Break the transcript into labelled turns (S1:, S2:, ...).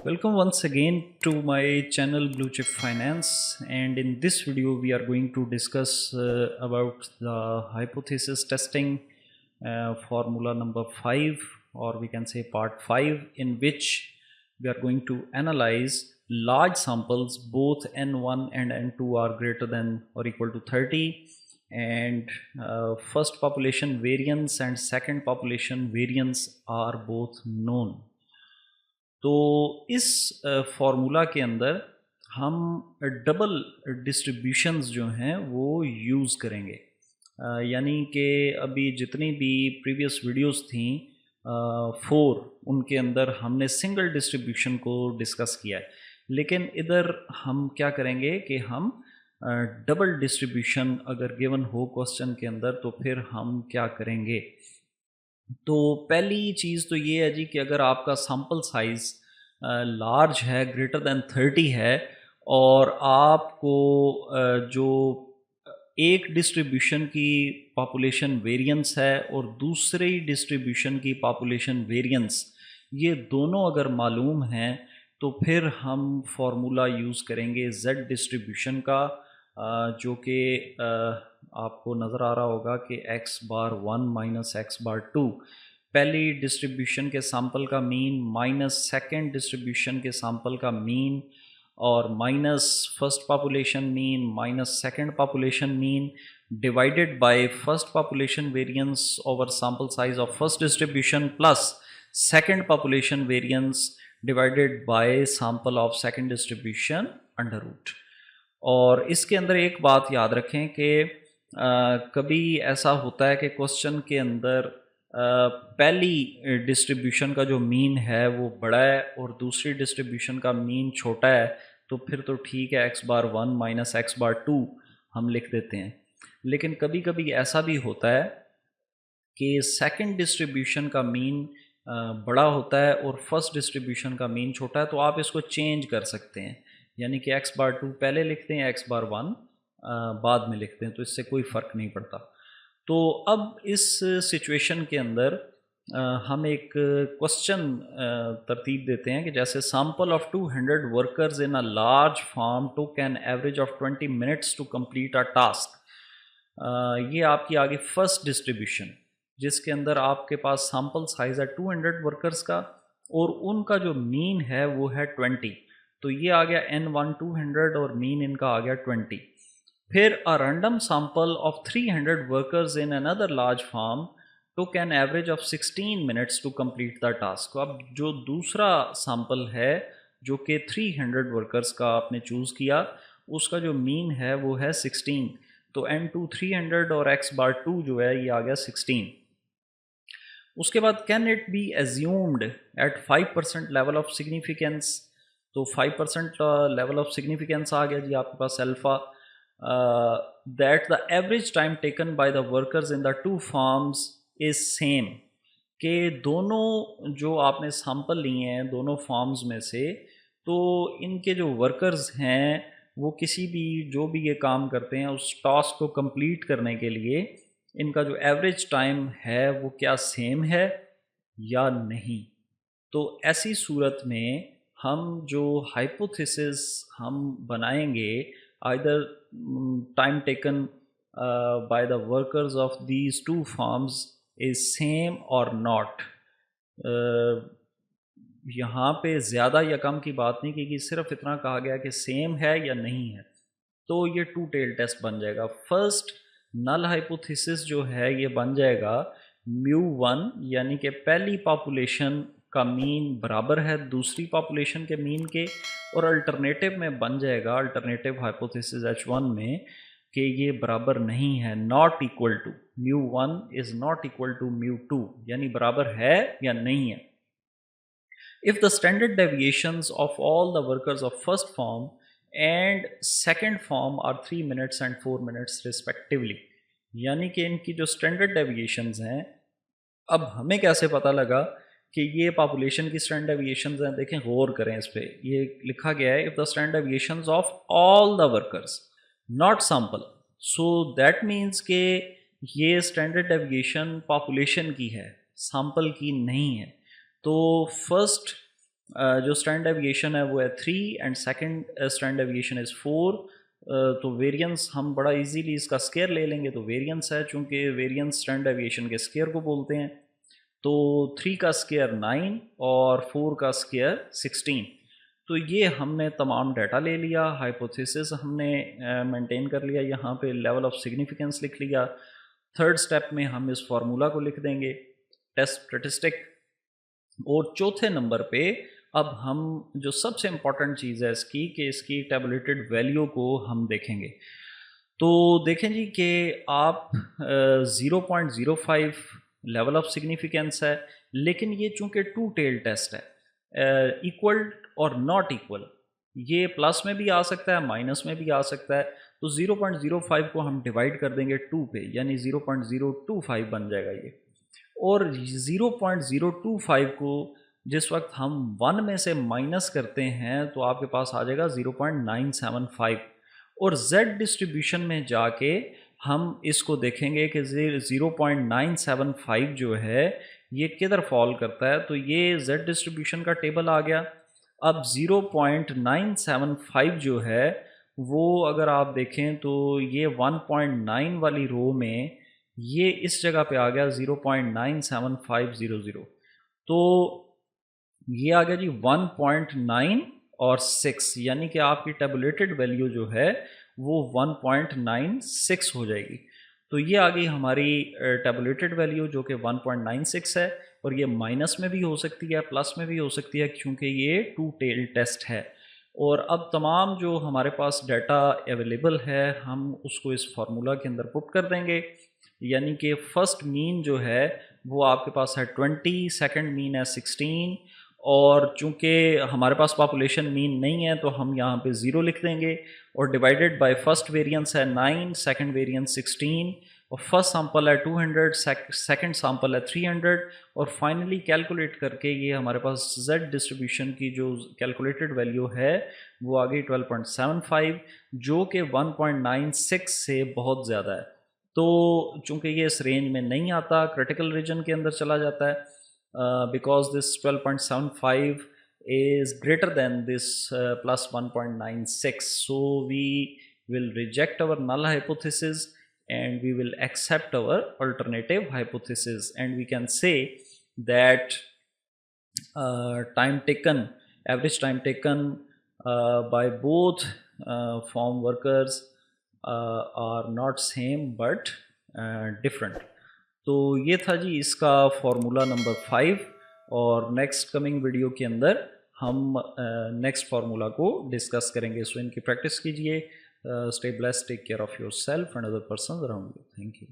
S1: Welcome once again to my channel Blue Chip Finance, and in this video we are going to discuss about the hypothesis testing formula number 5, or we can say part 5, in which we are going to analyze large samples. Both n1 and n2 are greater than or equal to 30, and first population variance and second population variance are both known. तो इस formula के अंदर हम double distributions जो हैं वो use करेंगे, यानी कि अभी जितनी भी प्रीवियस वीडियोस थी 4 उनके अंदर हमने सिंगल डिस्ट्रीब्यूशन को डिस्कस किया है, लेकिन इधर हम क्या करेंगे कि हम डबल डिस्ट्रीब्यूशन अगर गिवन हो क्वेश्चन के अंदर तो फिर हम क्या करेंगे। तो पहली चीज़ तो ये है जी कि अगर आपका सैम्पल साइज़ लार्ज है, ग्रेटर देन 30 है, और आपको जो एक डिस्ट्रीब्यूशन की पॉपुलेशन वेरिएंस है और दूसरी डिस्ट्रीब्यूशन की पॉपुलेशन वेरिएंस, ये दोनों अगर मालूम हैं तो फिर हम फॉर्मूला यूज़ करेंगे Z डिस्ट्रीब्यूशन का, जो कि आपको नज़र आ रहा होगा कि x bar 1 minus x bar 2 पहली डिस्ट्रीब्यूशन के सैम्पल का मीन माइनस सेकेंड डिस्ट्रीब्यूशन के सैम्पल का मीन और minus first population mean minus second population mean divided by first population variance over sample size of first distribution plus second population variance divided by sample of second distribution under root. और इसके अंदर एक बात याद रखें कि कभी ऐसा होता है कि क्वेश्चन के अंदर पहली डिस्ट्रीब्यूशन का जो मीन है वो बड़ा है और दूसरी डिस्ट्रीब्यूशन का मीन छोटा है, तो फिर तो ठीक है, x bar 1 minus x bar 2 हम लिख देते हैं। लेकिन कभी कभी ऐसा भी होता है कि सेकंड डिस्ट्रीब्यूशन का मीन बड़ा होता है और फर्स्ट डिस्ट्रीब्यूशन का मीन छोटा है, तो आप इसको चेंज कर सकते हैं, यानी कि x बार 2 पहले लिखते हैं, x बार 1 बाद में लिखते हैं, तो इससे कोई फ़र्क नहीं पड़ता। तो अब इस सिचुएशन के अंदर हम एक क्वेश्चन तरतीब देते हैं कि जैसे sample of 200 workers in a large farm took an average of 20 minutes to complete a task. ये आपकी आगे फर्स्ट डिस्ट्रीब्यूशन जिसके अंदर आपके पास सैम्पल साइज है 200 वर्कर्स का और उनका जो मीन है वो है 20, तो ये आ गया n1 200 और मीन इनका आ गया 20। फिर a random sample of 300 workers in another large farm took an average of 16 minutes to complete the task। तो अब जो दूसरा सैम्पल है जो कि 300 वर्कर्स का आपने चूज़ किया, उसका जो मीन है वो है 16, तो n2 300 और x बार 2 जो है ये आ गया 16। उसके बाद can it be assumed at 5% level of significance, तो 5% लेवल ऑफ सिग्निफिकेंस आ गया जी आपके पास alpha, that the average time taken by the workers in the two farms is same, कि दोनों जो आपने सैंपल लिए हैं दोनों फार्म्स में से, तो इनके जो वर्कर्स हैं वो किसी भी जो भी ये काम करते हैं उस टास्क को कंप्लीट करने के लिए इनका जो एवरेज टाइम है वो क्या सेम है या नहीं। तो ऐसी सूरत में हम जो हाइपोथेसिस हम बनाएंगे, either time taken by the workers of these two farms is same or not। यहाँ पे ज़्यादा या कम की बात नहीं की, सिर्फ इतना कहा गया कि सेम है या नहीं है, तो ये टू टेल टेस्ट बन जाएगा। फर्स्ट नल हाइपोथेसिस जो है ये बन जाएगा μ1, यानी कि पहली पॉपुलेशन का मीन बराबर है दूसरी पॉपुलेशन के मीन के, और अल्टरनेटिव में बन जाएगा अल्टरनेटिव हाइपोथेसिस H1 में कि ये बराबर नहीं है, not equal to, μ1 is not equal to μ2, यानी बराबर है या नहीं है। If the standard deviations of all the workers of first form and second form are 3 minutes and 4 minutes respectively, यानी कि इनकी जो स्टैंडर्ड डेविएशंस हैं, अब हमें कैसे पता लगा कि ये पॉपुलेशन की स्टैंडर्ड डेविएशंस हैं, देखें गौर करें इस पर, ये लिखा गया है if the standard deviations of all the workers not sample, so that means के ये स्टैंडर्ड डेविएशन पॉपुलेशन की है, सैम्पल की नहीं है। तो फर्स्ट जो स्टैंडर्ड डेविएशन है वो है 3 and second standard deviation is 4। तो वेरिएंस हम बड़ा इजीली इसका स्केयर ले लेंगे, तो वेरिएंस है, चूँकि वेरिएंस स्टैंडर्ड डेविएशन के स्केयर को बोलते हैं। तो 3 का स्केयर 9 और 4 का स्केयर 16। तो ये हमने तमाम डाटा ले लिया, हाइपोथेसिस हमने मेंटेन कर लिया, यहाँ पे लेवल ऑफ सिग्निफिकेंस लिख लिया। थर्ड स्टेप में हम इस फार्मूला को लिख देंगे, टेस्ट स्टैटिस्टिक। और चौथे नंबर पे अब हम जो सबसे इम्पॉर्टेंट चीज़ है इसकी, कि इसकी टेबुलेटेड वैल्यू को हम देखेंगे। तो देखें जी कि आप 0.05 लेवल ऑफ सिग्निफिकेंस है, लेकिन ये चूंकि टू टेल टेस्ट है, इक्वल और नॉट इक्वल, ये प्लस में भी आ सकता है माइनस में भी आ सकता है। तो 0.05 को हम डिवाइड कर देंगे 2 पे, यानी 0.025 बन जाएगा ये। और 0.025 को जिस वक्त हम 1 में से माइनस करते हैं तो आपके पास आ जाएगा 0.975। और z डिस्ट्रीब्यूशन में जाके हम इसको देखेंगे कि 0.975 जो है ये किधर फॉल करता है। तो ये z डिस्ट्रीब्यूशन का टेबल आ गया। अब 0.975 जो है वो अगर आप देखें तो ये 1.9 वाली रो में ये इस जगह पे आ गया 0.97500। तो ये आ गया जी 1.9 और 6, यानी कि आपकी टेबुलेटेड वैल्यू जो है वो 1.96 हो जाएगी। तो ये आ गई हमारी टेबुलेटेड वैल्यू जो कि 1.96 है। और ये माइनस में भी हो सकती है, प्लस में भी हो सकती है, क्योंकि ये टू टेल टेस्ट है। और अब तमाम जो हमारे पास डाटा अवेलेबल है हम उसको इस फार्मूला के अंदर पुट कर देंगे। यानी कि फर्स्ट मीन जो है वो आपके पास है 20, सेकंड मीन है 16, और चूंकि हमारे पास पॉपुलेशन मीन नहीं है तो हम यहाँ पे 0 लिख देंगे। और डिवाइडेड बाय फर्स्ट वेरिएंस है 9, सेकंड वेरिएंस 16, और फर्स्ट सैंपल है 200, सेकंड सैंपल है 300, और फाइनली कैलकुलेट करके ये हमारे पास z डिस्ट्रीब्यूशन की जो कैलकुलेटेड वैल्यू है वो आ गई 12.75, जो कि 1.96 से बहुत ज़्यादा है। तो चूंकि ये इस रेंज में नहीं आता, क्रिटिकल रीजन के अंदर चला जाता है, because this 12.75 is greater than this plus 1.96, so we will reject our null hypothesis and we will accept our alternative hypothesis, and we can say that average time taken by both farm workers are not same but different. तो ये था जी इसका formula number 5, और next coming video के अंदर हम next formula को discuss करेंगे। सो इनकी प्रैक्टिस कीजिए। Stay blessed, take care of yourself and other person around you. Thank you.